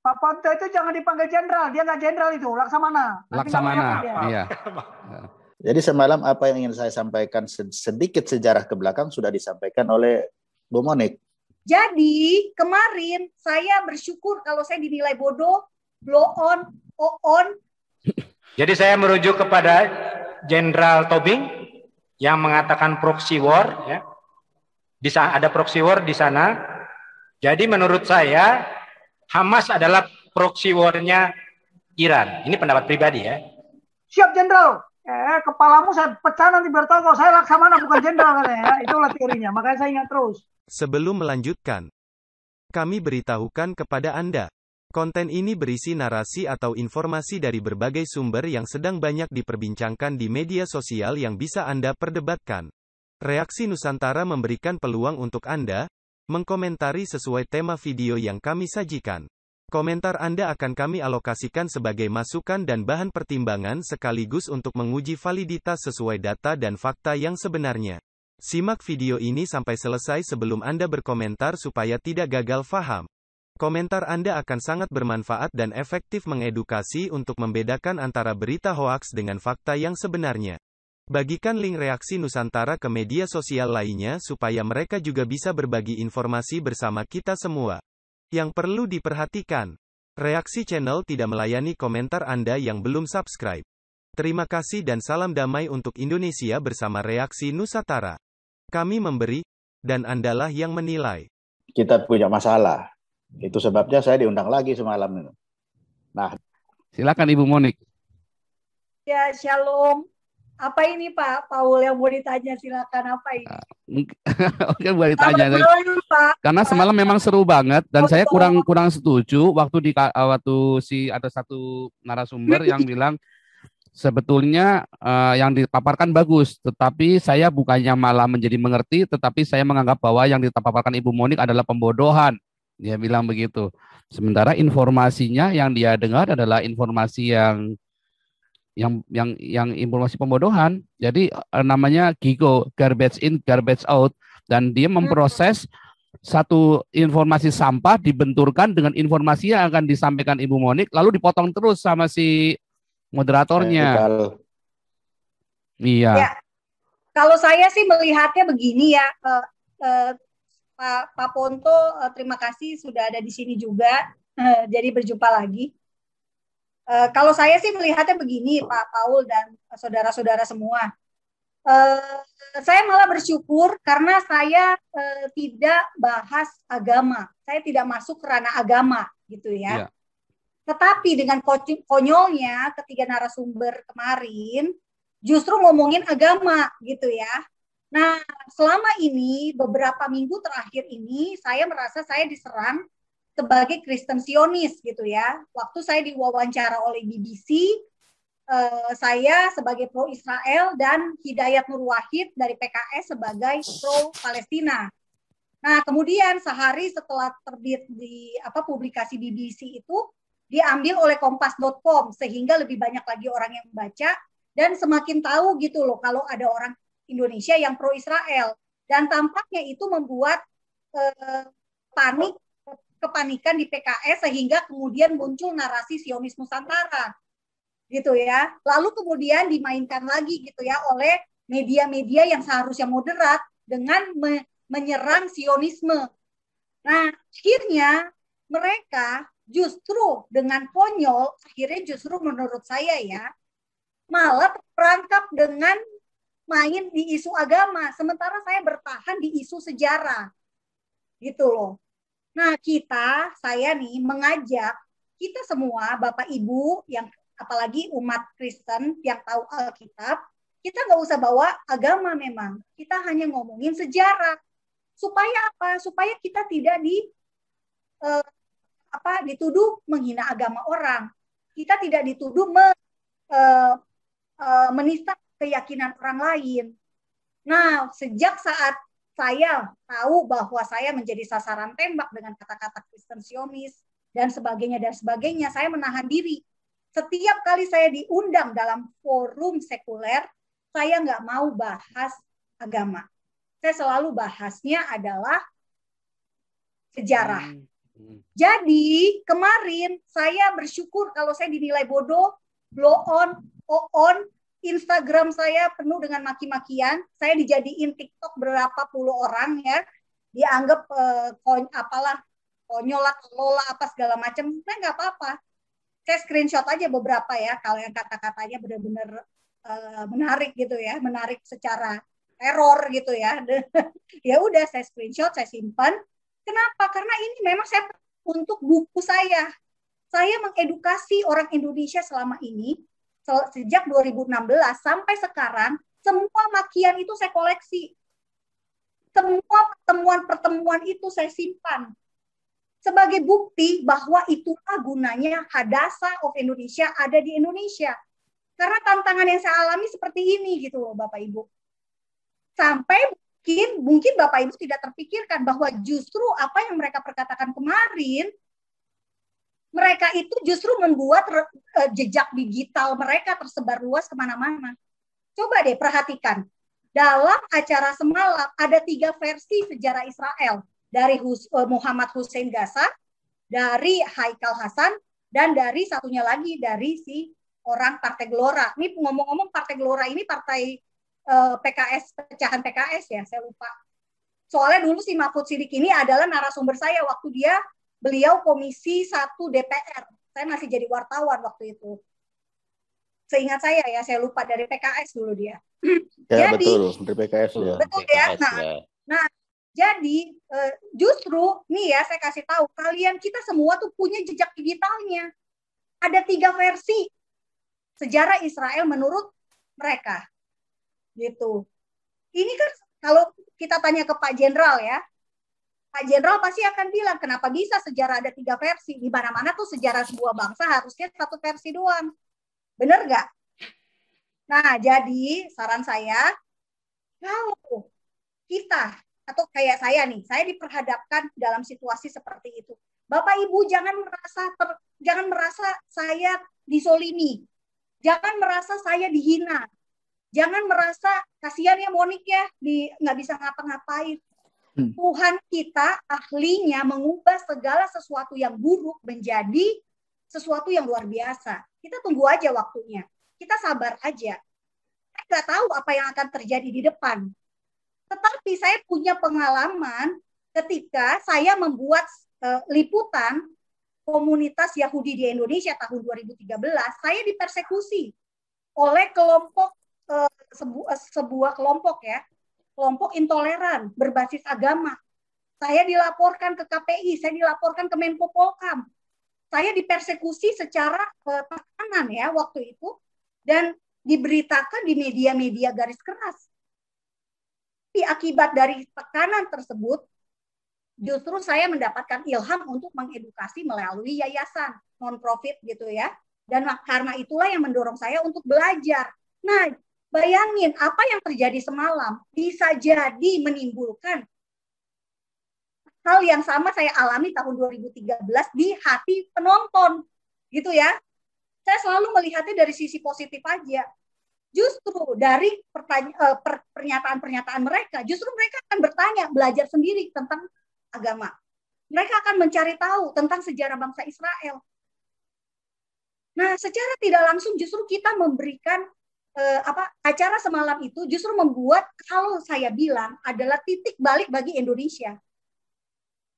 Pak Ponto itu jangan dipanggil jenderal, dia nggak jenderal itu, Laksamana. Laksamana, iya. Jadi semalam apa yang ingin saya sampaikan sedikit sejarah ke belakang sudah disampaikan oleh Bu Monik. Jadi kemarin saya bersyukur kalau saya dinilai bodoh, blow on. Jadi saya merujuk kepada Jenderal Tobing yang mengatakan proxy war, ya. Ada proxy war di sana. Jadi menurut saya Hamas adalah proxy war-nya Iran. Ini pendapat pribadi ya. Siap jenderal. Kepalamu saya pecah nanti bertoko. Saya Laksamana bukan jenderal katanya ya. Itulah teorinya. Makanya saya ingat terus. Sebelum melanjutkan, kami beritahukan kepada Anda, konten ini berisi narasi atau informasi dari berbagai sumber yang sedang banyak diperbincangkan di media sosial yang bisa Anda perdebatkan. Reaksi Nusantara memberikan peluang untuk Anda mengkomentari sesuai tema video yang kami sajikan. Komentar Anda akan kami alokasikan sebagai masukan dan bahan pertimbangan sekaligus untuk menguji validitas sesuai data dan fakta yang sebenarnya. Simak video ini sampai selesai sebelum Anda berkomentar supaya tidak gagal faham. Komentar Anda akan sangat bermanfaat dan efektif mengedukasi untuk membedakan antara berita hoaks dengan fakta yang sebenarnya. Bagikan link reaksi Nusantara ke media sosial lainnya supaya mereka juga bisa berbagi informasi bersama kita semua. Yang perlu diperhatikan, reaksi channel tidak melayani komentar Anda yang belum subscribe. Terima kasih dan salam damai untuk Indonesia bersama reaksi Nusantara. Kami memberi, dan Andalah yang menilai. Kita punya masalah. Itu sebabnya saya diundang lagi semalam. Nah, silakan Ibu Monik. Ya, shalom. Apa ini Pak Paul yang mau ditanya, silakan apa ini? Oke, boleh ditanya. Karena semalam memang seru banget dan saya kurang setuju waktu ada satu narasumber yang bilang sebetulnya yang dipaparkan bagus, tetapi saya bukannya malah menjadi mengerti, tetapi saya menganggap bahwa yang dipaparkan Ibu Monik adalah pembodohan. Dia bilang begitu. Sementara informasinya yang dia dengar adalah informasi yang informasi pembodohan. Jadi namanya GIGO, garbage in, garbage out, dan dia memproses satu informasi sampah dibenturkan dengan informasi yang akan disampaikan Ibu Monik, lalu dipotong terus sama si moderatornya. Iya. Ya, kalau saya sih melihatnya begini ya, Pak Ponto, terima kasih sudah ada di sini juga. Jadi berjumpa lagi. Kalau saya sih melihatnya begini, Pak Paul dan saudara-saudara semua. Saya malah bersyukur karena saya tidak bahas agama. Saya tidak masuk ke ranah agama, gitu ya. Tetapi dengan konyolnya ketiga narasumber kemarin justru ngomongin agama, gitu ya. Nah, selama ini beberapa minggu terakhir ini saya merasa saya diserang sebagai Kristen Zionis gitu ya. Waktu saya diwawancara oleh BBC, saya sebagai pro Israel dan Hidayat Nur Wahid dari PKS sebagai pro Palestina. Nah, kemudian sehari setelah terbit di publikasi BBC itu diambil oleh kompas.com sehingga lebih banyak lagi orang yang membaca dan semakin tahu gitu loh kalau ada orang Indonesia yang pro Israel, dan tampaknya itu membuat kepanikan di PKS sehingga kemudian muncul narasi Zionis Nusantara gitu ya. Lalu kemudian dimainkan lagi gitu ya oleh media-media yang seharusnya moderat dengan menyerang Zionisme. Nah, akhirnya mereka justru dengan konyol, akhirnya justru menurut saya ya, malah terperangkap dengan main di isu agama, sementara saya bertahan di isu sejarah gitu loh. Nah, saya nih mengajak kita semua, Bapak Ibu, yang apalagi umat Kristen yang tahu Alkitab, kita nggak usah bawa agama memang. Kita hanya ngomongin sejarah. Supaya apa? Supaya kita tidak dituduh menghina agama orang. Kita tidak dituduh menista keyakinan orang lain. Nah, sejak saat saya tahu bahwa saya menjadi sasaran tembak dengan kata-kata Kristen Zionis dan sebagainya, saya menahan diri. Setiap kali saya diundang dalam forum sekuler, saya nggak mau bahas agama. Saya selalu bahasnya adalah sejarah. Jadi kemarin saya bersyukur kalau saya dinilai bodoh, blow on, Instagram saya penuh dengan maki-makian, saya dijadiin TikTok berapa puluh orang ya, dianggap konyol lah, apa segala macam. Nah, nggak apa-apa. Saya screenshot aja beberapa ya, kalau yang kata-katanya benar-benar menarik gitu ya, menarik secara error gitu ya. Ya udah saya screenshot, saya simpan. Kenapa? Karena ini memang saya untuk buku saya. Saya mengedukasi orang Indonesia selama ini sejak 2016 sampai sekarang, semua makian itu saya koleksi. Semua pertemuan-pertemuan itu saya simpan sebagai bukti bahwa itulah gunanya Hadasa of Indonesia ada di Indonesia. Karena tantangan yang saya alami seperti ini gitu loh Bapak Ibu. Sampai mungkin Bapak Ibu tidak terpikirkan bahwa justru apa yang mereka perkatakan kemarin, mereka itu justru membuat jejak digital mereka tersebar luas kemana-mana. Coba deh perhatikan. Dalam acara semalam ada 3 versi sejarah Israel. Dari Muhammad Hussein Gaza, dari Haikal Hasan, dan dari satunya lagi dari si orang Partai Gelora. Ini ngomong-ngomong Partai Gelora ini partai PKS, pecahan PKS ya, saya lupa. Soalnya dulu si Mahfud Siddiq ini adalah narasumber saya waktu beliau Komisi 1 DPR. Saya masih jadi wartawan waktu itu. Seingat saya ya, saya lupa dari PKS dulu dia. Ya jadi, betul, dari PKS ya. Betul ya. Nah, jadi justru nih ya saya kasih tahu kalian, kita semua tuh punya jejak digitalnya. Ada 3 versi sejarah Israel menurut mereka. Gitu. Ini kan kalau kita tanya ke Pak Jenderal ya, Pak Jenderal pasti akan bilang kenapa bisa sejarah ada 3 versi. Di mana-mana tuh sejarah sebuah bangsa harusnya 1 versi doang. Bener nggak? Nah, jadi saran saya, kalau kita atau kayak saya nih, saya diperhadapkan dalam situasi seperti itu. Bapak Ibu jangan merasa saya disolimi. Jangan merasa saya dihina. Jangan merasa kasihan ya Monik ya, nggak bisa ngapa-ngapain. Tuhan kita ahlinya mengubah segala sesuatu yang buruk menjadi sesuatu yang luar biasa. Kita tunggu aja waktunya. Kita sabar aja. Saya nggak tahu apa yang akan terjadi di depan. Tetapi saya punya pengalaman ketika saya membuat liputan komunitas Yahudi di Indonesia tahun 2013, saya dipersekusi oleh kelompok sebuah kelompok ya, kelompok intoleran berbasis agama. Saya dilaporkan ke KPI, saya dilaporkan ke Menko Polkam. Saya dipersekusi secara tekanan ya waktu itu dan diberitakan di media-media garis keras. Akibat dari tekanan tersebut, justru saya mendapatkan ilham untuk mengedukasi melalui yayasan non-profit gitu ya. Dan karena itulah yang mendorong saya untuk belajar. Nah, bayangin apa yang terjadi semalam bisa jadi menimbulkan hal yang sama saya alami tahun 2013 di hati penonton. Gitu ya. Saya selalu melihatnya dari sisi positif aja. Justru dari pernyataan-pernyataan mereka, justru mereka akan bertanya, belajar sendiri tentang agama. Mereka akan mencari tahu tentang sejarah bangsa Israel. Nah, secara tidak langsung justru kita memberikan acara semalam itu justru membuat, kalau saya bilang, adalah titik balik bagi Indonesia.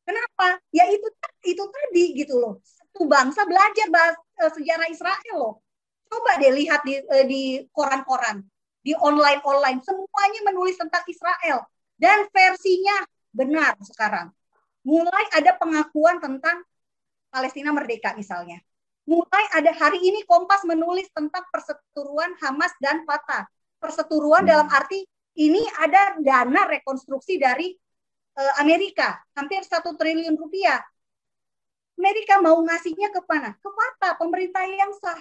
Kenapa? Ya itu tadi gitu loh. Satu bangsa belajar sejarah Israel loh. Coba deh lihat di koran-koran, di online, semuanya menulis tentang Israel. Dan versinya benar sekarang. Mulai ada pengakuan tentang Palestina merdeka misalnya. Mulai ada hari ini Kompas menulis tentang perseteruan Hamas dan Fatah. Perseteruan dalam arti ini ada dana rekonstruksi dari Amerika, hampir 1 triliun rupiah. Amerika mau ngasihnya ke mana? Ke Fatah, pemerintah yang sah.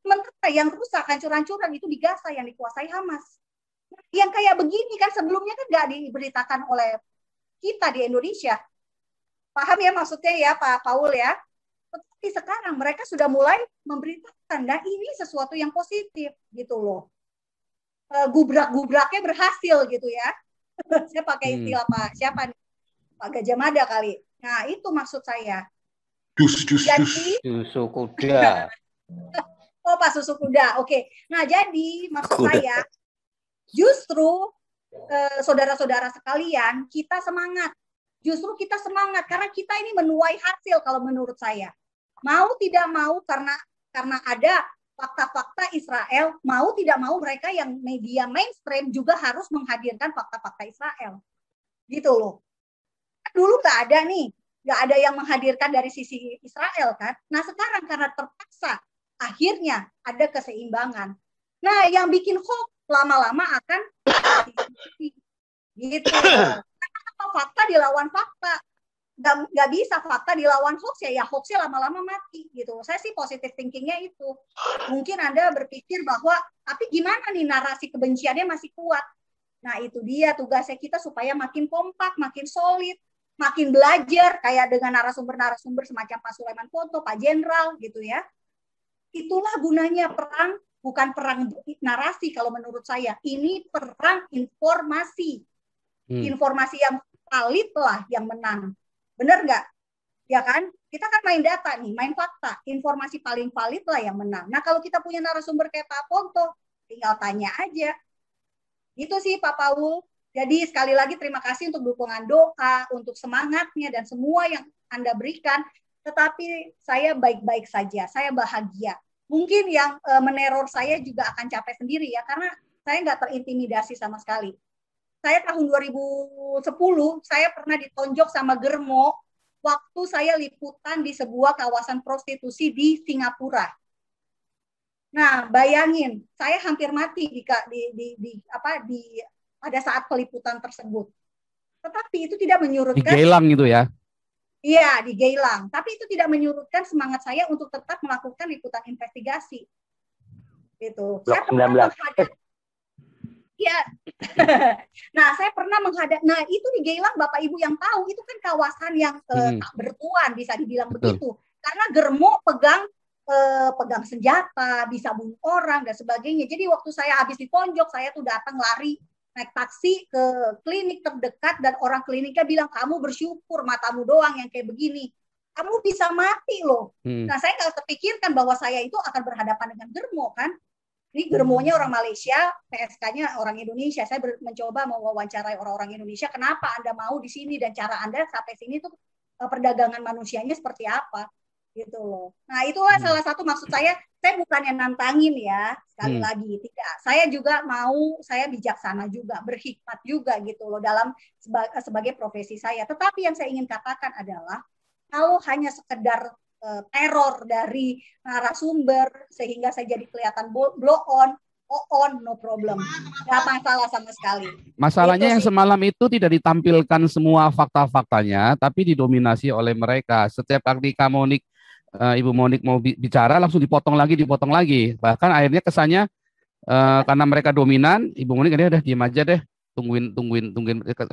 Sementara yang rusak, hancur-hancuran itu di Gaza yang dikuasai Hamas. Yang kayak begini kan sebelumnya kan nggak diberitakan oleh kita di Indonesia. Paham ya maksudnya ya Pak Paul ya? Tetapi sekarang mereka sudah mulai memberitakan dan ini sesuatu yang positif gitu loh. Gubrak-gubraknya berhasil gitu ya. Saya pakai istilah Pak siapa nih? Pak Gajah Mada kali. Nah itu maksud saya. Jadi, Susu kuda. oh Pak susu kuda, oke. Nah jadi maksud saya, justru saudara-saudara sekalian, kita semangat. Justru kita semangat karena kita ini menuai hasil kalau menurut saya. Mau tidak mau karena ada fakta-fakta Israel, mau tidak mau mereka yang media mainstream juga harus menghadirkan fakta-fakta Israel. Gitu loh. Dulu nggak ada nih, nggak ada yang menghadirkan dari sisi Israel kan. Nah sekarang karena terpaksa, akhirnya ada keseimbangan. Nah yang bikin hoax lama-lama akan gitu. Karena fakta dilawan fakta. Nggak bisa fakta dilawan hoax ya hoaxnya lama-lama mati gitu. Saya sih positive thinkingnya itu. Mungkin Anda berpikir bahwa tapi gimana nih narasi kebenciannya masih kuat. Nah itu dia tugasnya kita supaya makin kompak, makin solid, makin belajar kayak dengan narasumber-narasumber semacam Pak Sulaiman Ponto, Pak Jenderal gitu ya. Itulah gunanya perang, bukan perang narasi kalau menurut saya. Ini perang informasi. Informasi yang valid lah yang menang. Benar nggak? Ya kan? Kita kan main data nih, main fakta. Informasi paling valid lah yang menang. Nah kalau kita punya narasumber kayak Pak Ponto, tinggal tanya aja. Itu sih Pak Paul. Jadi sekali lagi terima kasih untuk dukungan doa, untuk semangatnya dan semua yang Anda berikan. Tetapi saya baik-baik saja, saya bahagia. Mungkin yang meneror saya juga akan capek sendiri ya, karena saya nggak terintimidasi sama sekali. Saya tahun 2010, saya pernah ditonjok sama Germo waktu saya liputan di sebuah kawasan prostitusi di Singapura. Nah, bayangin, saya hampir mati pada saat peliputan tersebut. Tetapi itu tidak menyurutkan. Di Geylang itu ya? Iya, di Geylang. Tapi itu tidak menyurutkan semangat saya untuk tetap melakukan liputan investigasi. Gitu. Saya pernah menghadap. Ya, nah saya pernah menghadap. Nah itu di Geylang Bapak Ibu yang tahu itu kan kawasan yang tak bertuan bisa dibilang begitu. Karena Germo pegang senjata, bisa bunuh orang dan sebagainya. Jadi waktu saya habis ditonjok, saya tuh datang lari naik taksi ke klinik terdekat dan orang kliniknya bilang kamu bersyukur matamu doang yang kayak begini. Kamu bisa mati loh. Nah saya nggak terpikirkan bahwa saya itu akan berhadapan dengan Germo kan. Ini Germonya orang Malaysia, PSK-nya orang Indonesia. Saya mencoba mewawancarai orang-orang Indonesia, kenapa Anda mau di sini dan cara Anda sampai sini tuh perdagangan manusianya seperti apa, gitu loh. Nah itulah salah satu maksud saya bukannya nantangin ya, sekali lagi tidak. Saya juga mau, saya bijaksana juga, berhikmat juga gitu loh dalam sebagai profesi saya. Tetapi yang saya ingin katakan adalah kalau hanya sekedar teror dari narasumber sehingga saya jadi kelihatan blow on, no problem, nggak masalah sama sekali. Masalahnya yang semalam itu tidak ditampilkan semua fakta-faktanya, tapi didominasi oleh mereka. Setiap kali Ibu Monik mau bicara langsung dipotong lagi. Bahkan akhirnya kesannya karena mereka dominan, Ibu Monik ini udah diam aja deh, tungguin.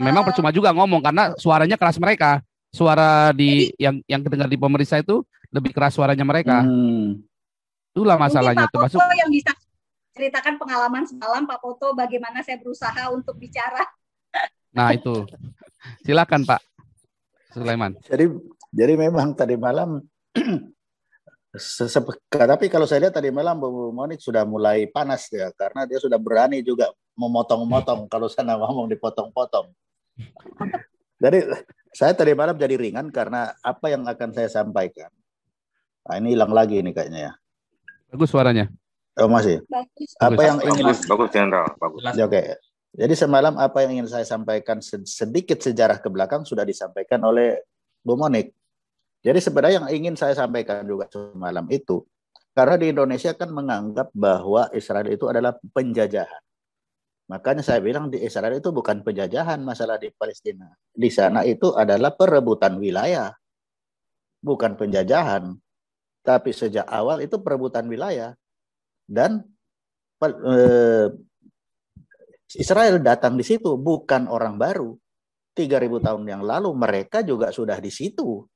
Memang percuma juga ngomong karena suaranya keras mereka. Suara yang kedengar di pemerintah itu lebih keras suaranya mereka. Itulah masalahnya. Mungkin Pak Poto yang bisa ceritakan pengalaman semalam, Pak Poto, bagaimana saya berusaha untuk bicara. Nah itu, silakan Pak Sulaiman. Jadi memang tadi malam, tapi kalau saya lihat tadi malam Bu Monik sudah mulai panas ya, karena dia sudah berani juga memotong-motong kalau sana ngomong dipotong-potong. Jadi saya tadi malam jadi ringan karena apa yang akan saya sampaikan. Nah, ini hilang lagi ini kayaknya ya. Bagus suaranya. Oh masih. Bagus. Apa yang ingin bagus Jenderal, bagus. Oke. Jadi semalam apa yang ingin saya sampaikan sedikit sejarah ke belakang sudah disampaikan oleh Bu Monik. Jadi sebenarnya yang ingin saya sampaikan juga semalam itu karena di Indonesia kan menganggap bahwa Israel itu adalah penjajahan. Makanya saya bilang di Israel itu bukan penjajahan masalah di Palestina. Di sana itu adalah perebutan wilayah. Bukan penjajahan. Tapi sejak awal itu perebutan wilayah. Dan Israel datang di situ bukan orang baru. 3.000 tahun yang lalu mereka juga sudah di situ.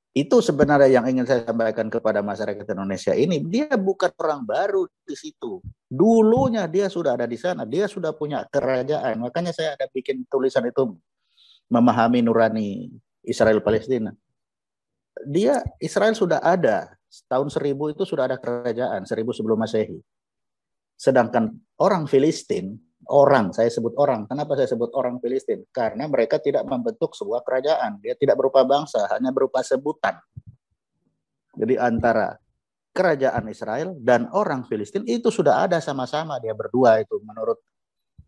Itu sebenarnya yang ingin saya sampaikan kepada masyarakat Indonesia ini. Dia bukan orang baru di situ. Dulunya dia sudah ada di sana. Dia sudah punya kerajaan. Makanya saya ada bikin tulisan itu, memahami nurani Israel Palestina. Israel sudah ada tahun 1000 itu sudah ada kerajaan 1000 sebelum Masehi. Sedangkan orang Filistin, saya sebut orang. Kenapa saya sebut orang Filistin? Karena mereka tidak membentuk sebuah kerajaan. Dia tidak berupa bangsa, hanya berupa sebutan. Jadi antara kerajaan Israel dan orang Filistin itu sudah ada sama-sama dia berdua itu menurut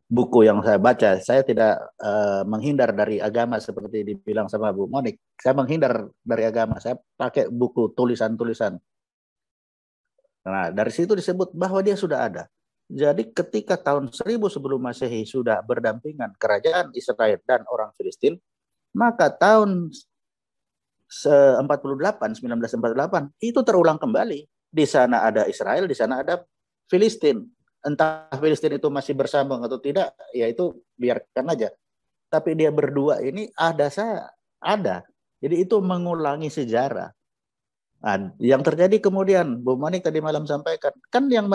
buku yang saya baca. Saya tidak menghindar dari agama seperti dibilang sama Bu Monik. Saya menghindar dari agama. Saya pakai buku tulisan-tulisan. Nah, dari situ disebut bahwa dia sudah ada. Jadi ketika tahun 1000 sebelum Masehi sudah berdampingan kerajaan Israel dan orang Filistin, maka tahun 1948 itu terulang kembali. Di sana ada Israel, di sana ada Filistin. Entah Filistin itu masih bersambung atau tidak, ya itu biarkan aja. Tapi dia berdua ini ada. Jadi itu mengulangi sejarah. Nah, yang terjadi kemudian, Bu Monik tadi malam sampaikan, kan yang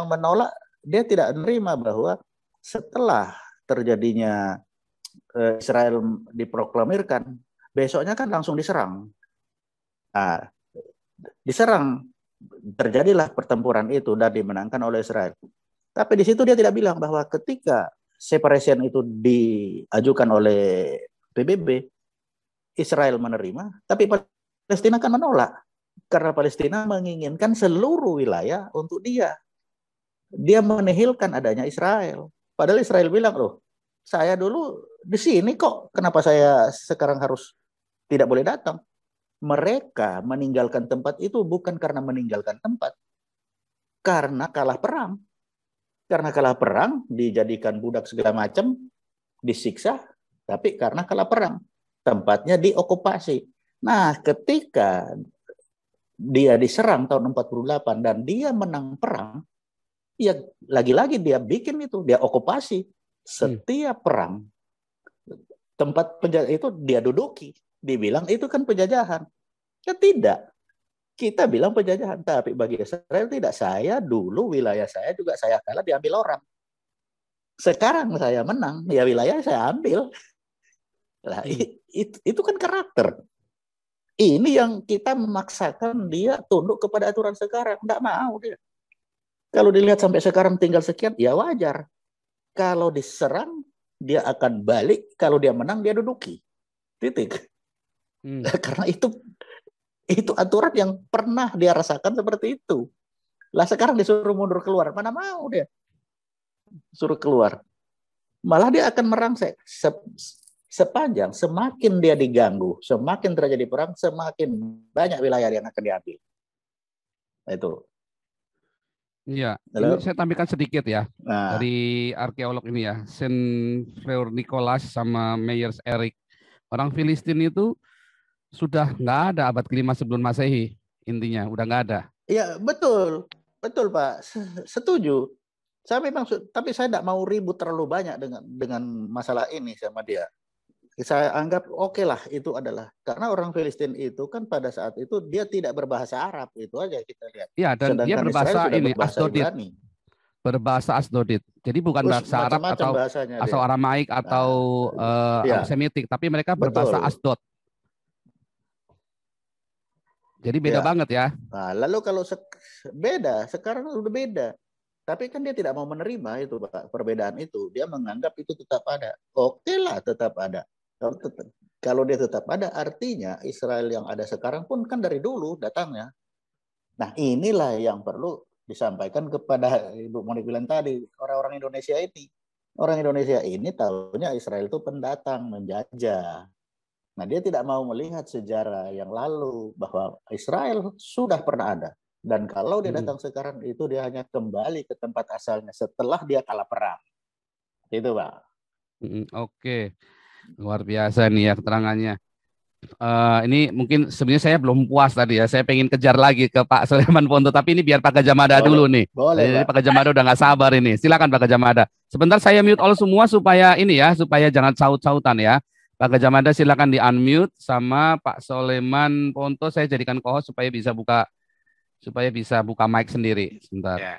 menolak, dia tidak menerima bahwa setelah terjadinya Israel diproklamirkan, besoknya kan langsung diserang. Nah, diserang, terjadilah pertempuran itu dan dimenangkan oleh Israel. Tapi di situ dia tidak bilang bahwa ketika separation itu diajukan oleh PBB, Israel menerima, tapi Palestina kan menolak. Karena Palestina menginginkan seluruh wilayah untuk dia. Dia menihilkan adanya Israel. Padahal Israel bilang, loh, saya dulu di sini kok, kenapa saya sekarang harus tidak boleh datang? Mereka meninggalkan tempat itu bukan karena meninggalkan tempat. Karena kalah perang. Karena kalah perang, dijadikan budak segala macam, disiksa, tapi karena kalah perang. Tempatnya diokupasi. Nah, ketika dia diserang tahun 48 dan dia menang perang, ya lagi-lagi dia bikin itu, dia okupasi. Setiap perang, tempat penjajah itu dia duduki. Dibilang itu kan penjajahan. Ya tidak. Kita bilang penjajahan, tapi bagi Israel tidak. Saya dulu wilayah saya juga saya kalah diambil orang. Sekarang saya menang, ya wilayah saya ambil. Nah, itu kan karakter. Ini yang kita memaksakan dia tunduk kepada aturan sekarang. Tidak mau dia. Kalau dilihat sampai sekarang tinggal sekian, ya wajar. Kalau diserang, dia akan balik. Kalau dia menang, dia duduki. Titik. Karena itu aturan yang pernah dia rasakan seperti itu. Lah sekarang disuruh mundur keluar. Mana mau dia? Suruh keluar. Malah dia akan merangsek. Sepanjang semakin dia diganggu, semakin terjadi perang, semakin banyak wilayah yang akan diambil. Itu. Iya, ini saya tampilkan sedikit ya dari arkeolog ini ya, Saint-Fleur Nicolas sama Meyers Eric. Orang Filistin itu sudah nggak ada abad ke-5 sebelum Masehi, intinya udah nggak ada. Iya betul Pak, setuju. Saya memang, tapi saya tidak mau ribut terlalu banyak dengan masalah ini sama dia. Saya anggap oke lah itu adalah karena orang Filistin itu kan pada saat itu dia tidak berbahasa Arab, itu aja kita lihat. Iya, dan sedangkan dia berbahasa ini Asdodit. Berbahasa Asdodit. Jadi bukan bahasa Arab atau Aramaik atau Semitik, tapi mereka berbahasa Asdod. Jadi beda banget ya. Nah, lalu kalau beda, sekarang udah beda. Tapi kan dia tidak mau menerima itu Pak, perbedaan itu. Dia menganggap itu tetap ada. Oke lah, tetap ada. Kalau dia tetap ada, artinya Israel yang ada sekarang pun kan dari dulu datangnya. Nah inilah yang perlu disampaikan kepada Ibu Monik bilang tadi, orang-orang Indonesia ini. Orang Indonesia ini tahunya Israel itu pendatang, menjajah. Nah dia tidak mau melihat sejarah yang lalu, bahwa Israel sudah pernah ada. Dan kalau dia datang sekarang itu dia hanya kembali ke tempat asalnya setelah dia kalah perang. Itu Pak. Oke. Luar biasa nih ya keterangannya. Ini mungkin sebenarnya saya belum puas tadi ya. Saya pengen kejar lagi ke Pak Sulaiman Ponto. Tapi ini biar Pak Gajah Mada dulu nih. Boleh, Pak Gajah Mada udah nggak sabar ini. Silakan Pak Gajah Mada. Sebentar saya mute all semua supaya ini ya, supaya jangan saut-sautan ya. Pak Gajah Mada silakan di unmute sama Pak Sulaiman Ponto. Saya jadikan co-host supaya bisa buka mic sendiri. Sebentar. Ya.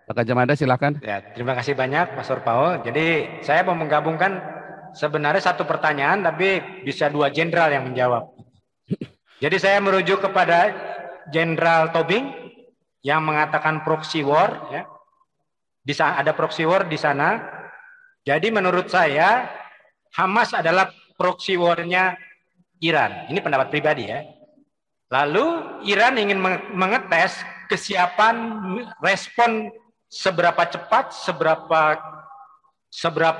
Pak Gajah Mada silakan. Ya, terima kasih banyak Mas Paul. Jadi saya mau menggabungkan sebenarnya satu pertanyaan tapi bisa dua jenderal yang menjawab. Jadi saya merujuk kepada Jenderal Tobing yang mengatakan proxy war, ya. Ada proxy war di sana. Jadi menurut saya Hamas adalah proxy war-nya Iran. Ini pendapat pribadi ya. Lalu Iran ingin mengetes kesiapan respon seberapa cepat, seberapa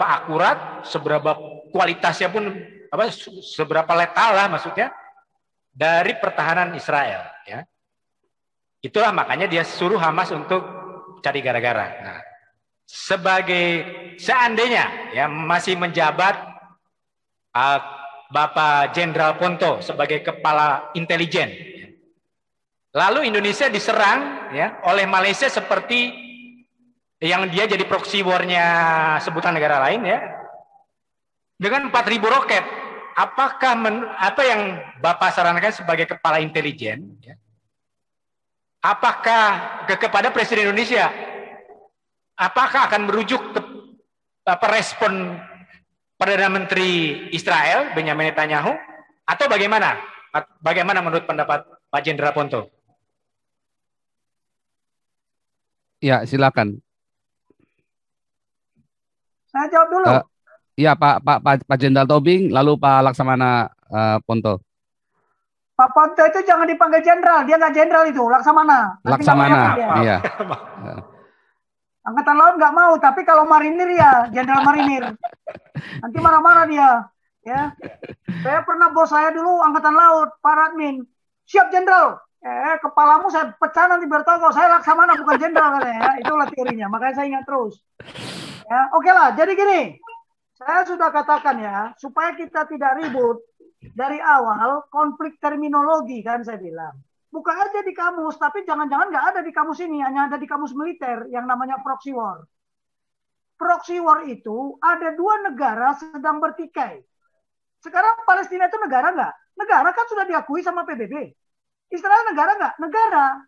akurat, seberapa kualitasnya pun seberapa letal lah maksudnya dari pertahanan Israel ya. Itulah makanya dia suruh Hamas untuk cari gara-gara. Nah, seandainya ya masih menjabat Bapak Jenderal Ponto sebagai kepala intelijen, lalu Indonesia diserang ya oleh Malaysia seperti yang dia jadi proxy war-nya sebutan negara lain ya, dengan 4.000 roket. Apakah apa yang Bapak sarankan sebagai kepala intelijen ya, apakah kepada Presiden Indonesia, apakah akan merujuk ke respon Perdana Menteri Israel Benjamin Netanyahu atau bagaimana? Bagaimana menurut pendapat Pak Jenderal Ponto? Ya, silakan. Saya jawab dulu. Iya, Pak Jenderal Tobing, lalu Pak Laksamana Ponto. Pak Ponto itu jangan dipanggil jenderal, dia nggak jenderal itu, Laksamana. Laksamana, iya. Angkatan Laut nggak mau, tapi kalau marinir ya jenderal marinir. Nanti marah-marah dia. Ya, saya pernah bos saya dulu Angkatan Laut, Pak Radmin, siap jenderal. Kepalamu saya pecah nanti biar tahu kalau saya Laksamana bukan jenderal katanya. Ya, itulah teorinya, makanya saya ingat terus. Ya, oke lah. Jadi gini, saya sudah katakan ya, supaya kita tidak ribut dari awal konflik terminologi kan saya bilang. Buka aja di kamus, tapi jangan-jangan nggak ada di kamus ini, hanya ada di kamus militer yang namanya proxy war. Proxy war itu ada dua negara sedang bertikai. Sekarang Palestina itu negara nggak? Negara kan sudah diakui sama PBB. Israel negara nggak? Negara.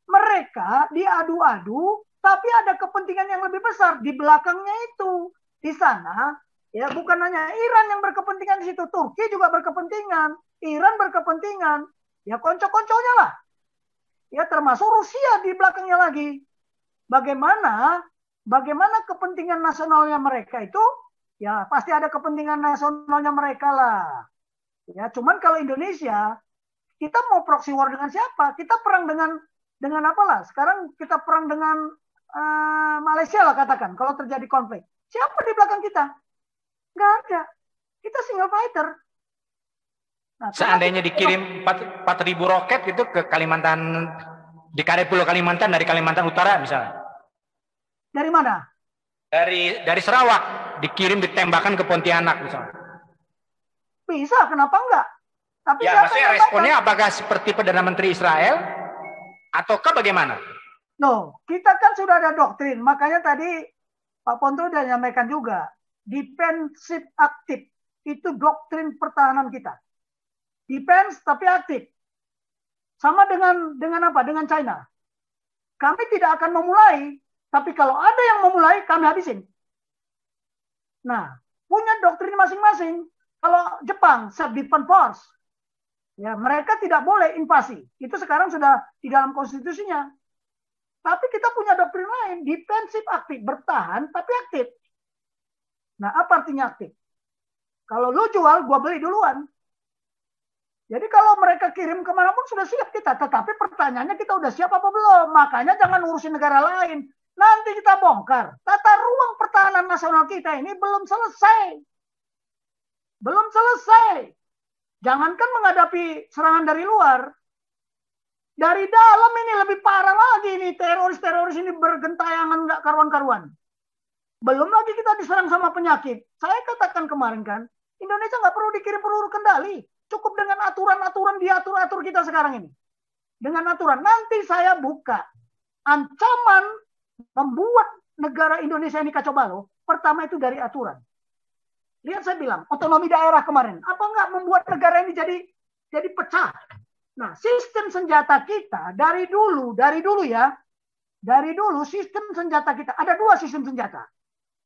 Mereka diadu-adu, tapi ada kepentingan yang lebih besar di belakangnya itu. Di sana, ya bukan hanya Iran yang berkepentingan di situ, Turki juga berkepentingan, Iran berkepentingan, ya konco-konconya lah. Ya termasuk Rusia di belakangnya lagi. Bagaimana kepentingan nasionalnya mereka itu, ya pasti ada kepentingan nasionalnya mereka lah. Ya cuman kalau Indonesia, kita mau proxy war dengan siapa? Kita perang dengan apa lah? Sekarang kita perang dengan Malaysia lah katakan, kalau terjadi konflik. Siapa di belakang kita? Nggak ada. Kita single fighter. Nah, seandainya dikirim 4.000 roket itu ke Kalimantan, di Pulau Kalimantan dari Kalimantan Utara misalnya. Dari mana? Dari Sarawak, dikirim ditembakkan ke Pontianak misalnya. Bisa, kenapa enggak? Tapi ya maksudnya responnya apakah seperti Perdana Menteri Israel ataukah bagaimana? No, kita kan sudah ada doktrin. Makanya tadi Pak Ponto sudah menyampaikan juga. Defensif aktif. Itu doktrin pertahanan kita. Defense tapi aktif. Sama dengan apa? Dengan China. Kami tidak akan memulai. Tapi kalau ada yang memulai, kami habisin. Nah, punya doktrin masing-masing. Kalau Jepang, self-defense force. Ya, mereka tidak boleh invasi. Itu sekarang sudah di dalam konstitusinya. Tapi kita punya doktrin lain, defensif aktif, bertahan tapi aktif. Nah, apa artinya aktif? Kalau lu jual, gua beli duluan. Jadi kalau mereka kirim kemanapun sudah siap kita. Tetapi pertanyaannya kita udah siap apa belum? Makanya jangan urusin negara lain. Nanti kita bongkar. Tata ruang pertahanan nasional kita ini belum selesai. Belum selesai. Jangankan menghadapi serangan dari luar. Dari dalam ini lebih parah lagi ini. Teroris-teroris ini bergentayangan nggak karuan-karuan. Belum lagi kita diserang sama penyakit. Saya katakan kemarin kan, Indonesia nggak perlu dikirim peluru kendali. Cukup dengan aturan-aturan diatur-atur kita sekarang ini. Dengan aturan. Nanti saya buka. Ancaman membuat negara Indonesia ini kacau balau. Pertama itu dari aturan. Lihat saya bilang, otonomi daerah kemarin. Apa nggak membuat negara ini jadi pecah? Nah, sistem senjata kita dari dulu ya. Dari dulu sistem senjata kita. Ada dua sistem senjata.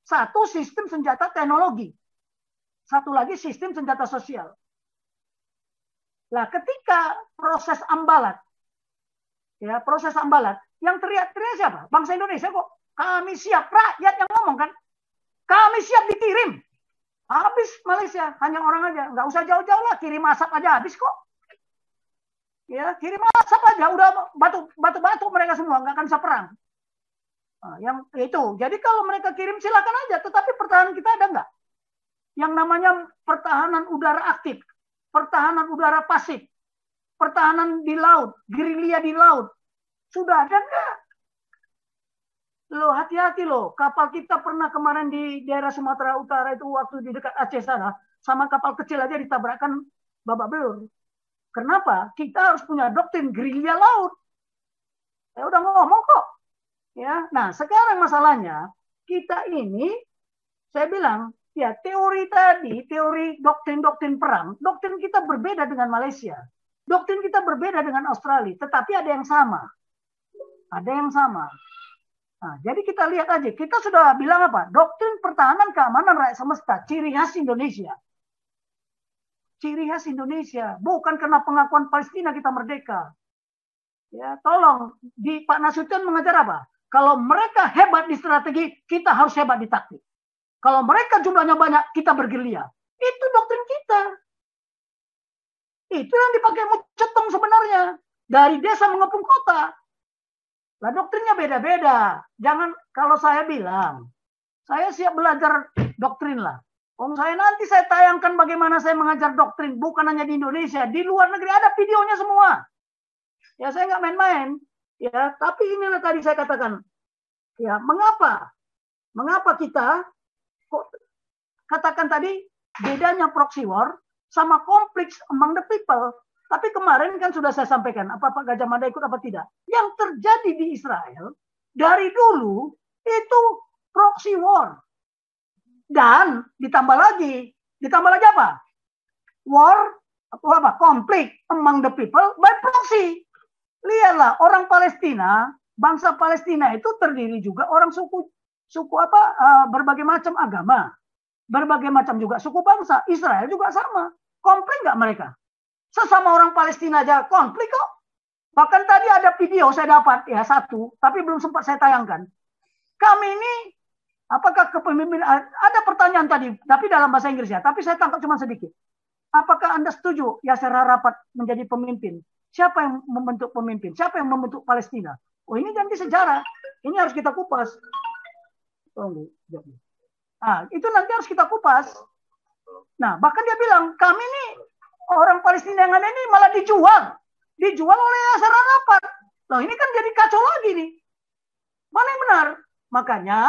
Satu sistem senjata teknologi. Satu lagi sistem senjata sosial. Lah ketika proses ambalat, ya proses ambalat, yang teriak-teriak siapa? Bangsa Indonesia kok. Kami siap, rakyat yang ngomong kan. Kami siap dikirim. Habis Malaysia, hanya orang aja, nggak usah jauh-jauh lah, kirim asap aja habis kok. Ya, kirim asap aja, udah batu-batu mereka semua, nggak akan bisa perang. Nah, yang itu, jadi kalau mereka kirim silakan aja, tetapi pertahanan kita ada nggak? Yang namanya pertahanan udara aktif, pertahanan udara pasif, pertahanan di laut, gerilya di laut, sudah ada nggak? Loh, hati-hati loh. Kapal kita pernah kemarin di daerah Sumatera Utara itu waktu di dekat Aceh sana, sama kapal kecil aja ditabrakkan babak belur. Kenapa? Kita harus punya doktrin gerilya laut. Saya udah ngomong kok. Ya, nah sekarang masalahnya kita ini, saya bilang, ya teori tadi, teori doktrin-doktrin perang, doktrin kita berbeda dengan Malaysia. Doktrin kita berbeda dengan Australia, tetapi ada yang sama. Ada yang sama. Nah, jadi kita lihat aja, kita sudah bilang apa? Doktrin pertahanan keamanan rakyat semesta, ciri khas Indonesia. Ciri khas Indonesia, bukan karena pengakuan Palestina kita merdeka. Ya, tolong, di Pak Nasution mengajar apa? Kalau mereka hebat di strategi, kita harus hebat di taktik. Kalau mereka jumlahnya banyak, kita bergerilya. Itu doktrin kita. Itu yang dipakai Mu Cetong sebenarnya. Dari desa mengepung kota. Lah doktrinnya beda-beda. Jangan, kalau saya bilang, saya siap belajar doktrin lah. Nanti saya tayangkan bagaimana saya mengajar doktrin. Bukan hanya di Indonesia. Di luar negeri ada videonya semua. Ya saya nggak main-main. Ya, tapi inilah tadi saya katakan. Ya, mengapa? Mengapa kita, katakan tadi, bedanya proxy war sama konflik among the people. Tapi kemarin kan sudah saya sampaikan, apa Pak Gajah Mada ikut apa tidak. Yang terjadi di Israel, dari dulu, itu proxy war. Dan ditambah lagi apa? War, apa? Konflik among the people by proxy. Lihatlah, orang Palestina, bangsa Palestina itu terdiri juga orang suku berbagai macam agama. Berbagai macam juga suku bangsa. Israel juga sama. Konflik nggak mereka? Sesama orang Palestina aja konflik kok. Bahkan tadi ada video saya dapat ya satu, tapi belum sempat saya tayangkan. Kami ini apakah kepemimpinan, ada pertanyaan tadi, tapi dalam bahasa Inggris ya, tapi saya tangkap cuma sedikit. Apakah Anda setuju Yasser Arafat menjadi pemimpin? Siapa yang membentuk pemimpin? Siapa yang membentuk Palestina? Oh ini ganti sejarah. Ini harus kita kupas. Nah, itu nanti harus kita kupas. Nah, bahkan dia bilang, kami ini orang Palestina yang ada ini malah dijual oleh Yasser Arafat. Loh ini kan jadi kacau lagi nih. Mana yang benar? Makanya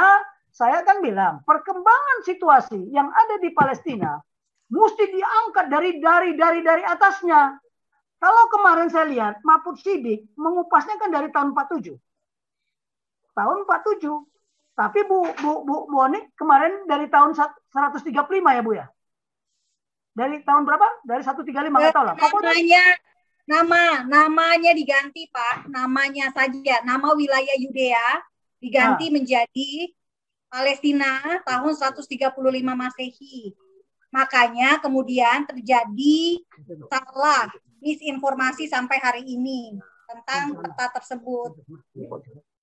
saya kan bilang perkembangan situasi yang ada di Palestina mesti diangkat dari atasnya. Kalau kemarin saya lihat Mahfud Siddiq mengupasnya kan dari tahun 47. Tahun 47. Tapi Bu Onik kemarin dari tahun 135 ya Bu ya. Dari tahun berapa? Dari 135 nggak tahu lah. Pokoknya namanya diganti Pak, namanya saja, nama wilayah Yudea diganti menjadi Palestina tahun 135 Masehi. Makanya kemudian terjadi salah misinformasi sampai hari ini tentang peta tersebut.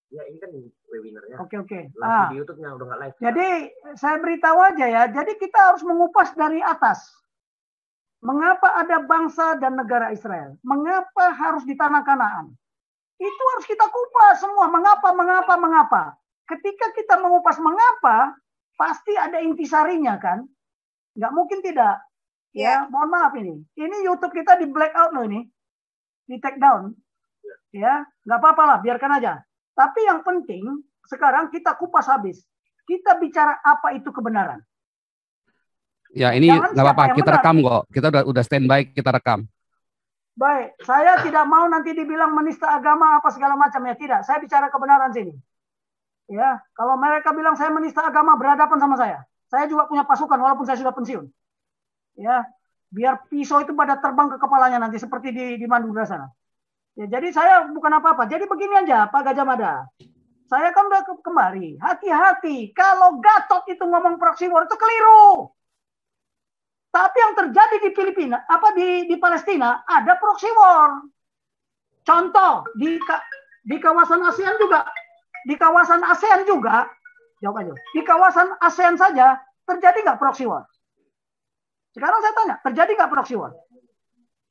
Ya ini kan webinarnya. Oke. Di YouTube-nya udah nggak live. Jadi saya beritahu aja ya. Jadi kita harus mengupas dari atas. Mengapa ada bangsa dan negara Israel? Mengapa harus di tanah Kanaan? Itu harus kita kupas semua. Mengapa? Ketika kita mengupas mengapa, pasti ada intisarinya kan? Nggak mungkin tidak. Ya, mohon maaf ini. Ini YouTube kita di blackout loh ini. Di take down. Ya, nggak apa-apa lah, biarkan aja. Tapi yang penting, sekarang kita kupas habis. Kita bicara apa itu kebenaran. Ya ini nggak apa-apa, kita rekam kok. Kita udah standby, kita rekam. Baik, saya tidak mau nanti dibilang menista agama apa segala macam ya, tidak. Saya bicara kebenaran sini. Ya, kalau mereka bilang saya menista agama berhadapan sama saya. Saya juga punya pasukan walaupun saya sudah pensiun. Ya, biar pisau itu pada terbang ke kepalanya nanti seperti di Madura sana. Ya, jadi saya bukan apa-apa. Jadi begini aja Pak Gajah Mada. Saya kan udah kemari. Hati-hati. Kalau Gatot itu ngomong proxy war itu keliru. Tapi yang terjadi di Filipina, di Palestina ada proxy war. Contoh di kawasan ASEAN juga, jawab aja. Di kawasan ASEAN saja terjadi nggak proxy war? Sekarang saya tanya, terjadi nggak proxy war?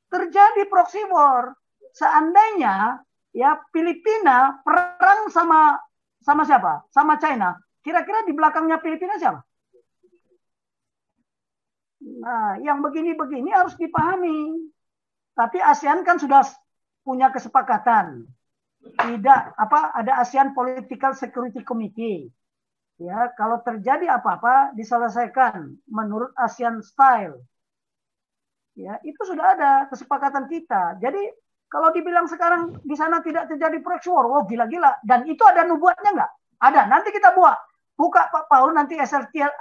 Terjadi proxy war. Seandainya ya Filipina perang sama siapa? Sama China. Kira-kira di belakangnya Filipina siapa? Nah, yang begini-begini harus dipahami. Tapi ASEAN kan sudah punya kesepakatan. Ada ASEAN Political Security Committee. Ya, kalau terjadi apa-apa diselesaikan menurut ASEAN style. Ya, itu sudah ada kesepakatan kita. Jadi kalau dibilang sekarang di sana tidak terjadi proxy war, oh gila-gila. Dan itu ada nubuatnya nggak? Ada. Nanti kita buka Pak Paul nanti Yeskiel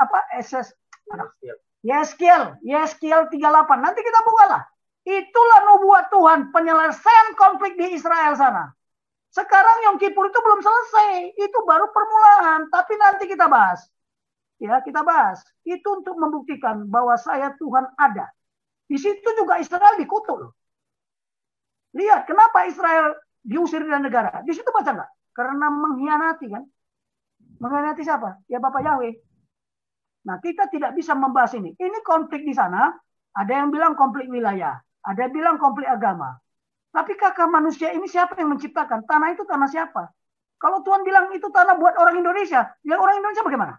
38. Nanti kita buka lah. Itulah nubuat Tuhan penyelesaian konflik di Israel sana. Sekarang Yom Kippur itu belum selesai. Itu baru permulaan. Tapi nanti kita bahas. Ya, kita bahas. Itu untuk membuktikan bahwa saya Tuhan ada. Di situ juga Israel dikutuk. Lihat, kenapa Israel diusir dari negara? Di situ baca nggak? Karena mengkhianati kan. Mengkhianati siapa? Ya Bapak Yahweh. Nah, kita tidak bisa membahas ini. Ini konflik di sana. Ada yang bilang konflik wilayah. Ada yang bilang konflik agama. Tapi kakak manusia ini siapa yang menciptakan? Tanah itu tanah siapa? Kalau Tuhan bilang itu tanah buat orang Indonesia, ya orang Indonesia bagaimana?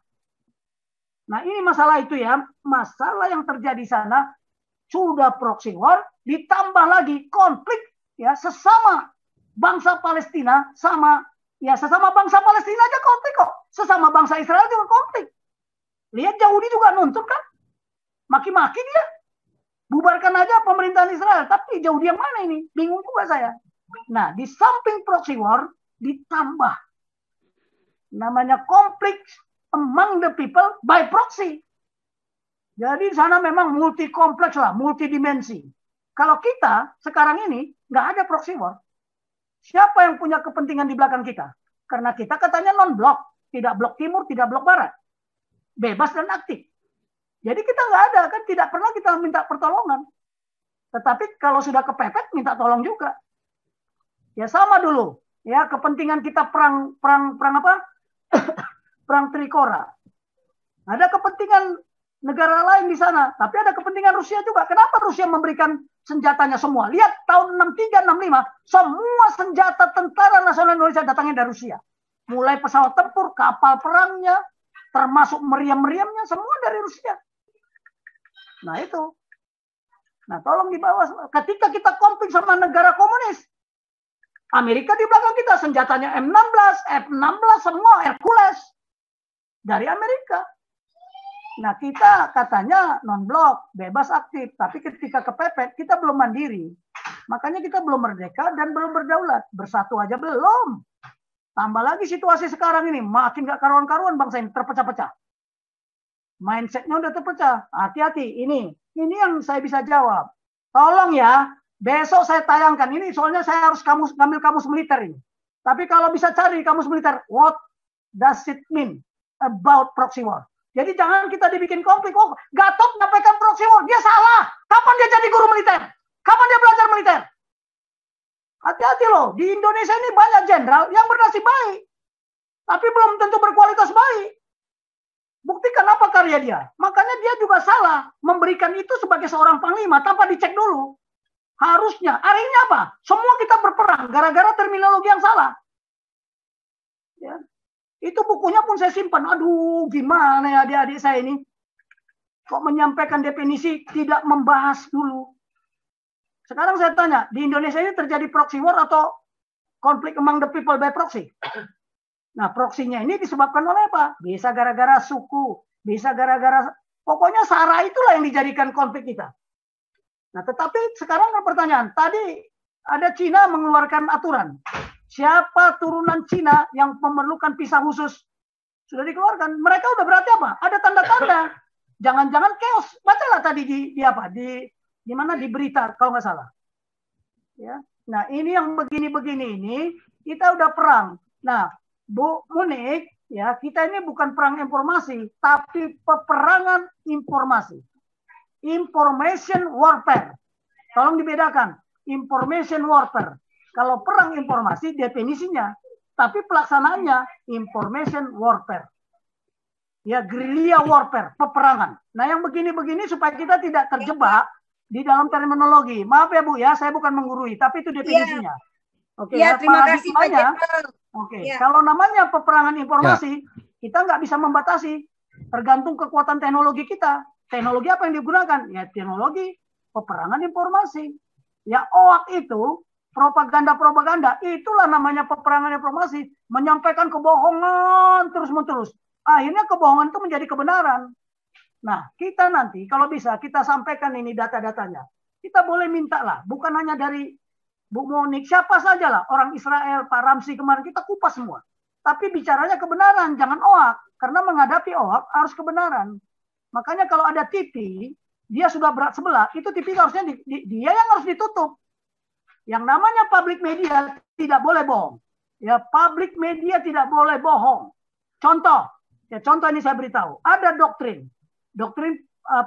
Nah, ini masalah itu ya. Masalah yang terjadi di sana sudah proxy war, ditambah lagi konflik ya sesama bangsa Palestina sesama bangsa Palestina aja konflik kok. Sesama bangsa Israel juga konflik. Lihat Yahudi juga nuntut kan? Maki-maki dia. Bubarkan aja pemerintahan Israel. Tapi Yahudi yang mana ini? Bingung juga saya. Nah, di samping proxy war, ditambah namanya konflik among the people by proxy. Jadi di sana memang multi kompleks lah, multi dimensi. Kalau kita sekarang ini nggak ada proxy war. Siapa yang punya kepentingan di belakang kita? Karena kita katanya non-blok. Tidak blok timur, tidak blok barat. Bebas dan aktif. Jadi kita nggak ada, kan tidak pernah kita minta pertolongan. Tetapi kalau sudah kepepet, minta tolong juga. Ya sama dulu. Ya kepentingan kita perang apa? Perang Trikora. Ada kepentingan negara lain di sana, tapi ada kepentingan Rusia juga. Kenapa Rusia memberikan senjatanya semua? Lihat tahun 63, 65, semua senjata tentara nasional Indonesia datangnya dari Rusia. Mulai pesawat tempur, kapal perangnya, termasuk meriam-meriamnya, semua dari Rusia. Nah itu. Nah tolong dibawa. Ketika kita konflik sama negara komunis, Amerika di belakang kita, senjatanya M16, F-16, semua Hercules. Dari Amerika. Nah kita katanya non-blok, bebas aktif. Tapi ketika kepepet, kita belum mandiri. Makanya kita belum merdeka dan belum berdaulat. Bersatu aja belum. Tambah lagi situasi sekarang ini, makin gak karuan-karuan bangsa ini, terpecah-pecah. Mindsetnya udah terpecah. Hati-hati, ini yang saya bisa jawab. Tolong ya, besok saya tayangkan. Ini soalnya saya harus ngambil kamus militer ini. Tapi kalau bisa cari kamus militer, what does it mean about proxy war? Jadi jangan kita dibikin konflik. Oh, Gatot menyampaikan proxy war, dia salah. Kapan dia jadi guru militer? Kapan dia belajar militer? Hati-hati loh, di Indonesia ini banyak jenderal yang bernasib baik. Tapi belum tentu berkualitas baik. Buktikan apa karya dia. Makanya dia juga salah memberikan itu sebagai seorang panglima tanpa dicek dulu. Harusnya, hari ini apa? Semua kita berperang gara-gara terminologi yang salah. Ya. Itu bukunya pun saya simpan. Aduh, gimana ya adik-adik saya ini. Kok menyampaikan definisi tidak membahas dulu. Sekarang saya tanya, di Indonesia ini terjadi proxy war atau konflik among the people by proxy? Nah, proksinya ini disebabkan oleh apa? Bisa gara-gara suku, bisa gara-gara... Pokoknya SARA itulah yang dijadikan konflik kita. Nah, tetapi sekarang pertanyaan. Tadi ada Cina mengeluarkan aturan. Siapa turunan Cina yang memerlukan visa khusus? Sudah dikeluarkan. Mereka udah berarti apa? Ada tanda-tanda. Jangan-jangan chaos. Bacalah tadi di mana di berita kalau nggak salah. Ya. Nah, ini yang begini-begini ini kita udah perang. Nah, Bu Munik, ya kita ini bukan perang informasi, tapi peperangan informasi. Information warfare. Tolong dibedakan. Information warfare. Kalau perang informasi definisinya, tapi pelaksanaannya information warfare. Ya, guerrilla warfare, peperangan. Nah, yang begini-begini supaya kita tidak terjebak di dalam terminologi. Maaf ya Bu ya, saya bukan menggurui, tapi itu definisinya. Oke, ya, terima kasih Pak Jenderal. Oke, kalau namanya peperangan informasi, kita nggak bisa membatasi, tergantung kekuatan teknologi kita. Teknologi apa yang digunakan? Ya, teknologi peperangan informasi. Ya, OAK itu propaganda-propaganda, itulah namanya peperangan informasi, menyampaikan kebohongan terus-menerus. Akhirnya kebohongan itu menjadi kebenaran. Nah, kita nanti kalau bisa kita sampaikan ini data-datanya. Kita boleh minta lah, bukan hanya dari Bu Monik, siapa saja lah, orang Israel, Pak Ramsi kemarin kita kupas semua. Tapi bicaranya kebenaran, jangan OAK. Karena menghadapi OAK harus kebenaran. Makanya kalau ada TV, dia sudah berat sebelah, itu TV harusnya dia yang harus ditutup. Yang namanya public media tidak boleh bohong. Ya, public media tidak boleh bohong. Contoh ini saya beritahu, ada doktrin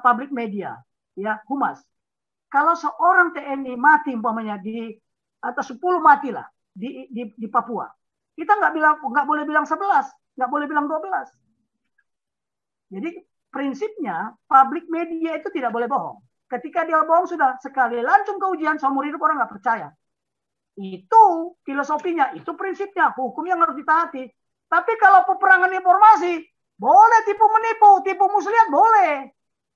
public media, ya, Humas. Kalau seorang TNI mati umpamanya di atas 10 mati lah di Papua, kita nggak boleh bilang 11, nggak boleh bilang 12. Jadi prinsipnya public media itu tidak boleh bohong. Ketika dia bohong sudah sekali lancung ke ujian seumur hidup orang nggak percaya. Itu filosofinya, itu prinsipnya, hukum yang harus ditaati. Tapi kalau peperangan informasi, boleh tipu menipu, tipu muslihat boleh.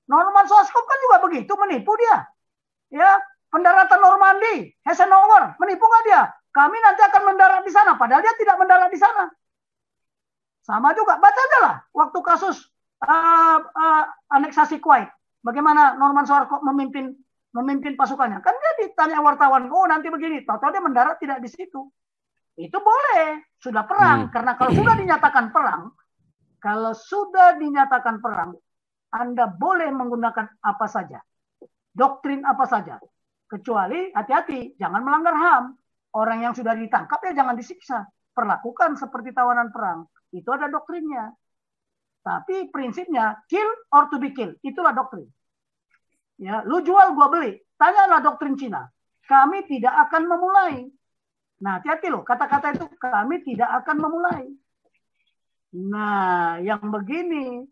Norman Schwarzkopf kan juga begitu, menipu dia. Ya, pendaratan Normandy, Eisenhower, menipu nggak dia? Kami nanti akan mendarat di sana, padahal dia tidak mendarat di sana. Sama juga, baca aja lah waktu kasus aneksasi Kuwait. Bagaimana Norman Schwarzkopf memimpin pasukannya. Kan dia ditanya wartawan, oh nanti begini, tahu-tahu dia mendarat tidak di situ. Itu boleh, sudah perang. Karena kalau sudah dinyatakan perang, Anda boleh menggunakan apa saja. Doktrin apa saja. Kecuali, hati-hati, jangan melanggar HAM. Orang yang sudah ditangkap ya jangan disiksa. Perlakukan seperti tawanan perang. Itu ada doktrinnya. Tapi prinsipnya, kill or to be killed. Itulah doktrin. Ya, lu jual, gua beli. Tanyalah doktrin Cina. Kami tidak akan memulai. Nah, hati-hati loh, kata-kata itu kami tidak akan memulai. Nah, yang begini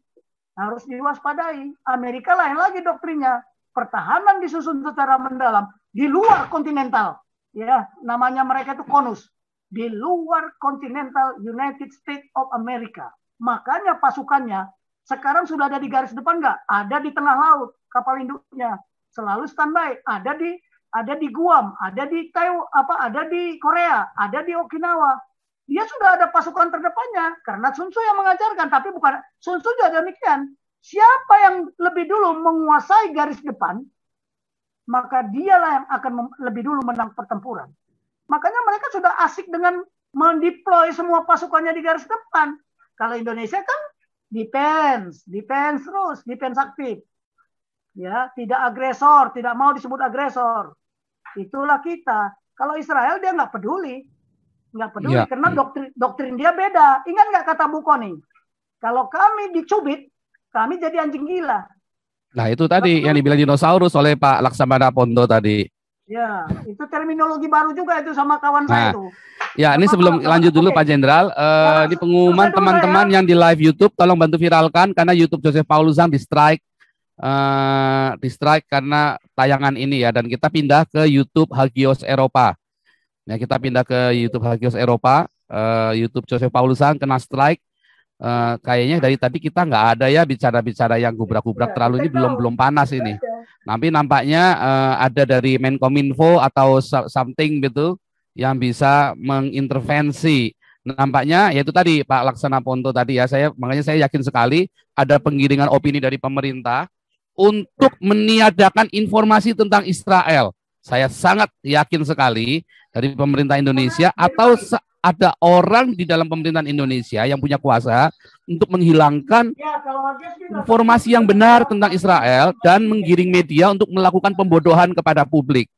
harus diwaspadai. Amerika lain lagi doktrinnya. Pertahanan disusun secara mendalam di luar kontinental. Ya, namanya mereka itu CONUS. Di luar kontinental United States of America. Makanya pasukannya sekarang sudah ada di garis depan nggak? Ada di tengah laut, kapal induknya. Selalu standby. Ada di Guam, ada di Taiwan, ada di Korea, ada di Okinawa. Dia sudah ada pasukan terdepannya karena Sun Tzu yang mengajarkan, tapi bukan Sun Tzu juga demikian. Siapa yang lebih dulu menguasai garis depan, maka dialah yang akan lebih dulu menang pertempuran. Makanya mereka sudah asik dengan mendeploy semua pasukannya di garis depan. Kalau Indonesia kan defense terus, defense aktif. Ya, tidak agresor, tidak mau disebut agresor. Itulah kita. Kalau Israel dia nggak peduli ya. Karena doktrin dia beda. Ingat nggak kata Bu Koni? Kalau kami dicubit, kami jadi anjing gila. Nah itu tadi yang dibilang dinosaurus oleh Pak Laksamana Ponto tadi. Ya, itu terminologi baru juga itu sama kawan saya itu. Ya, ini sebelum lanjut dulu Pak Jenderal, di pengumuman teman-teman yang di live YouTube, tolong bantu viralkan karena YouTube Joseph Paulusang di strike karena tayangan ini ya, dan kita pindah ke YouTube Hagios Eropa. Ya, kita pindah ke YouTube Hagios Eropa, YouTube Joseph Paulusang kena strike. Kayaknya dari tadi kita nggak ada ya bicara-bicara yang gubrak-gubrak terlalu, ini belum panas ini. Tapi nampaknya ada dari Menkominfo atau something gitu yang bisa mengintervensi. Nampaknya yaitu tadi Pak Laksana Ponto tadi ya, makanya saya yakin sekali ada penggiringan opini dari pemerintah untuk meniadakan informasi tentang Israel. Saya sangat yakin sekali dari pemerintah Indonesia atau ada orang di dalam pemerintahan Indonesia yang punya kuasa untuk menghilangkan informasi yang benar tentang Israel dan menggiring media untuk melakukan pembodohan kepada publik.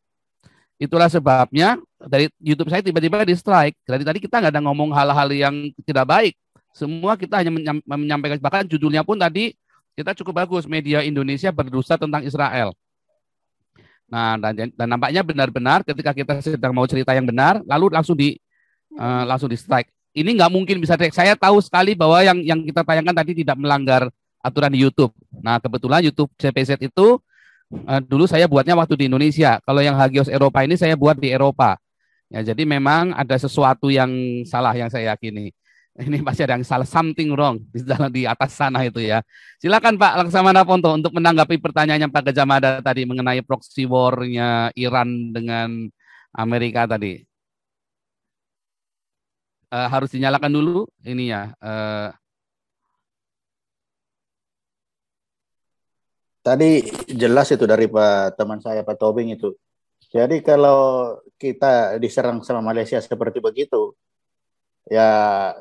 Itulah sebabnya dari YouTube saya tiba-tiba di strike. Dari tadi kita nggak ada ngomong hal-hal yang tidak baik. Semua kita hanya menyampaikan, bahkan judulnya pun tadi kita cukup bagus. Media Indonesia berdusta tentang Israel. Nah, dan nampaknya benar-benar ketika kita sedang mau cerita yang benar, lalu langsung di strike. Ini nggak mungkin bisa. Saya tahu sekali bahwa yang kita tayangkan tadi tidak melanggar aturan di YouTube. Nah, kebetulan YouTube CPZ itu dulu saya buatnya waktu di Indonesia. Kalau yang Hagios Eropa ini saya buat di Eropa. Ya, jadi memang ada sesuatu yang salah yang saya yakini. Ini pasti ada yang salah, something wrong di atas sana itu ya. Silakan Pak Laksamana Ponto untuk menanggapi pertanyaannya Pak Gajah Mada tadi mengenai proxy war-nya Iran dengan Amerika tadi. Harus dinyalakan dulu ini ya. Tadi jelas itu dari teman saya Pak Tobing itu. Jadi kalau kita diserang sama Malaysia seperti begitu, ya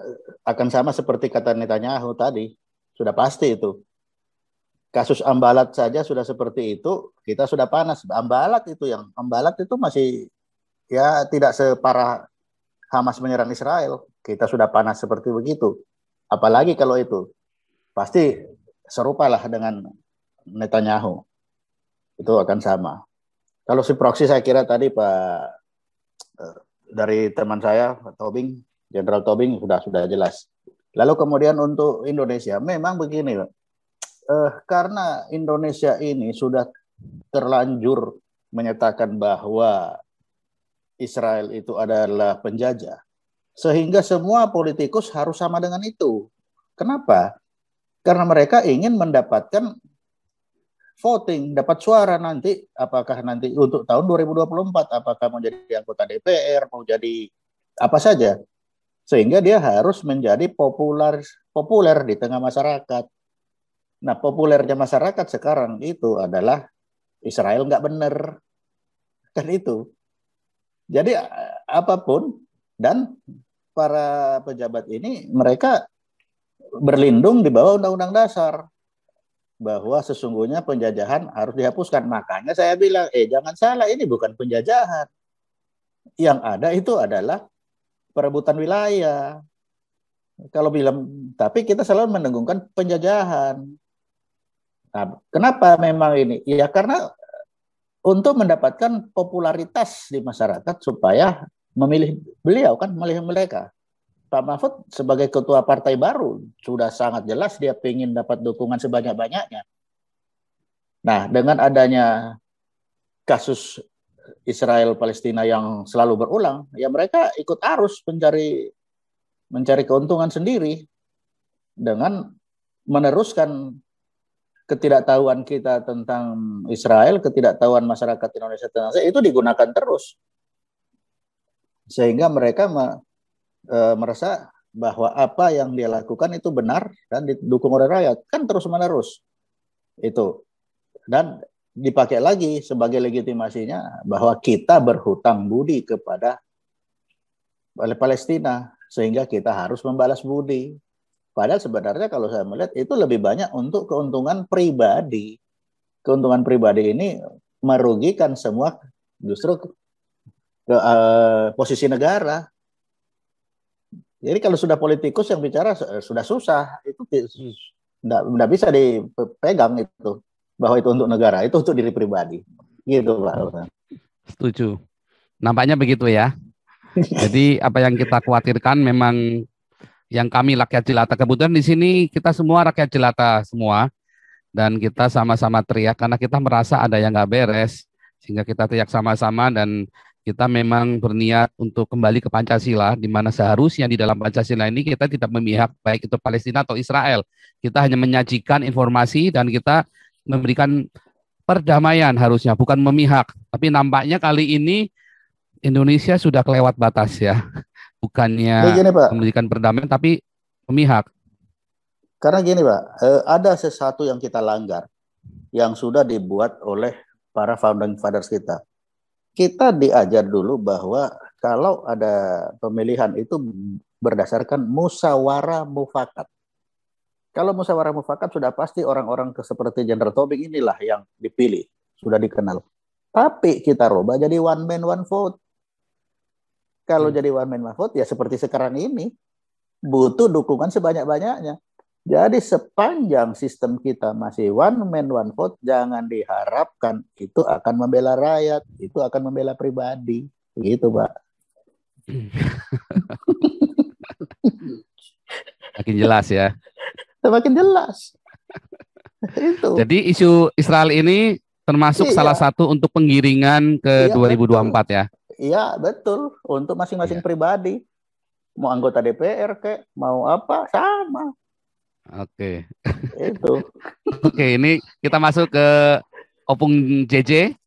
akan sama seperti kata Netanyahu tadi. Sudah pasti itu. Kasus Ambalat saja sudah seperti itu, kita sudah panas. Ambalat itu masih ya tidak separah Hamas menyerang Israel. Kita sudah panas seperti begitu. Apalagi kalau itu. Pasti serupalah dengan Netanyahu. Itu akan sama. Kalau si proxy saya kira tadi Pak dari teman saya Pak Tobing, Jenderal Tobing sudah jelas. Lalu kemudian untuk Indonesia memang begini, karena Indonesia ini sudah terlanjur menyatakan bahwa Israel itu adalah penjajah, sehingga semua politikus harus sama dengan itu. Kenapa? Karena mereka ingin mendapatkan voting, dapat suara nanti, apakah nanti untuk tahun 2024, apakah mau jadi anggota DPR, mau jadi apa saja. Sehingga dia harus menjadi populer di tengah masyarakat. Nah, populernya masyarakat sekarang itu adalah Israel nggak benar. Kan itu. Jadi apapun, dan para pejabat ini, mereka berlindung di bawah Undang-Undang Dasar. Bahwa sesungguhnya penjajahan harus dihapuskan. Makanya saya bilang, jangan salah, ini bukan penjajahan. Yang ada itu adalah perebutan wilayah. Kalau bilang, tapi kita selalu mendengungkan penjajahan. Nah, kenapa memang ini? Ya karena untuk mendapatkan popularitas di masyarakat supaya memilih beliau, kan memilih mereka. Pak Mahfud sebagai ketua partai baru sudah sangat jelas dia ingin dapat dukungan sebanyak-banyaknya. Nah, dengan adanya kasus Israel Palestina yang selalu berulang, ya mereka ikut arus mencari keuntungan sendiri dengan meneruskan ketidaktahuan kita tentang Israel, ketidaktahuan masyarakat Indonesia tentang Israel, itu digunakan terus. Sehingga mereka merasa bahwa apa yang dia lakukan itu benar dan didukung oleh rakyat, kan terus-menerus itu, dan dipakai lagi sebagai legitimasinya bahwa kita berhutang budi kepada Palestina sehingga kita harus membalas budi. Padahal sebenarnya kalau saya melihat itu lebih banyak untuk keuntungan pribadi. Keuntungan pribadi ini merugikan semua justru posisi negara. Jadi kalau sudah politikus yang bicara sudah susah, itu tidak bisa dipegang itu, bahwa itu untuk negara, itu untuk diri pribadi. Gitu Pak. Setuju. Nampaknya begitu ya. Jadi apa yang kita khawatirkan memang yang kami rakyat jelata, kebetulan di sini kita semua rakyat jelata semua, dan kita sama-sama teriak karena kita merasa ada yang nggak beres, sehingga kita teriak sama-sama dan kita memang berniat untuk kembali ke Pancasila, di mana seharusnya di dalam Pancasila ini kita tidak memihak baik itu Palestina atau Israel. Kita hanya menyajikan informasi dan kita memberikan perdamaian harusnya, bukan memihak. Tapi nampaknya kali ini Indonesia sudah kelewat batas ya. Bukannya gini, Pak, memberikan perdamaian, tapi memihak. Karena gini Pak, ada sesuatu yang kita langgar, yang sudah dibuat oleh para founding fathers kita. Kita diajar dulu bahwa kalau ada pemilihan itu berdasarkan musyawarah mufakat. Kalau musyawarah mufakat sudah pasti orang-orang seperti Jenderal Tobing inilah yang dipilih, sudah dikenal. Tapi kita rubah jadi one man one vote. Kalau jadi one man one vote ya seperti sekarang ini, butuh dukungan sebanyak-banyaknya. Jadi sepanjang sistem kita masih one man one vote, jangan diharapkan itu akan membela rakyat, itu akan membela pribadi, gitu Pak. Makin jelas ya. Semakin jelas. Itu. Jadi isu Israel ini termasuk salah satu untuk penggiringan ke 2024 betul. ya? Iya betul, untuk masing-masing pribadi. Mau anggota DPR kayak mau apa sama. Oke. Itu. Oke, ini kita masuk ke Opung JJ,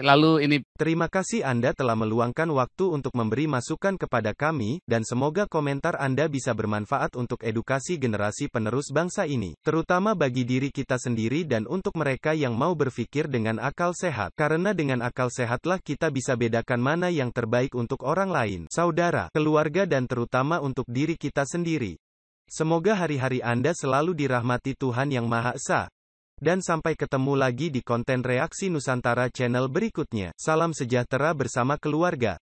lalu ini. Terima kasih Anda telah meluangkan waktu untuk memberi masukan kepada kami, dan semoga komentar Anda bisa bermanfaat untuk edukasi generasi penerus bangsa ini, terutama bagi diri kita sendiri dan untuk mereka yang mau berpikir dengan akal sehat. Karena dengan akal sehatlah kita bisa bedakan mana yang terbaik untuk orang lain, saudara, keluarga dan terutama untuk diri kita sendiri. Semoga hari-hari Anda selalu dirahmati Tuhan Yang Maha Esa. Dan sampai ketemu lagi di konten Reaksi Nusantara channel berikutnya. Salam sejahtera bersama keluarga.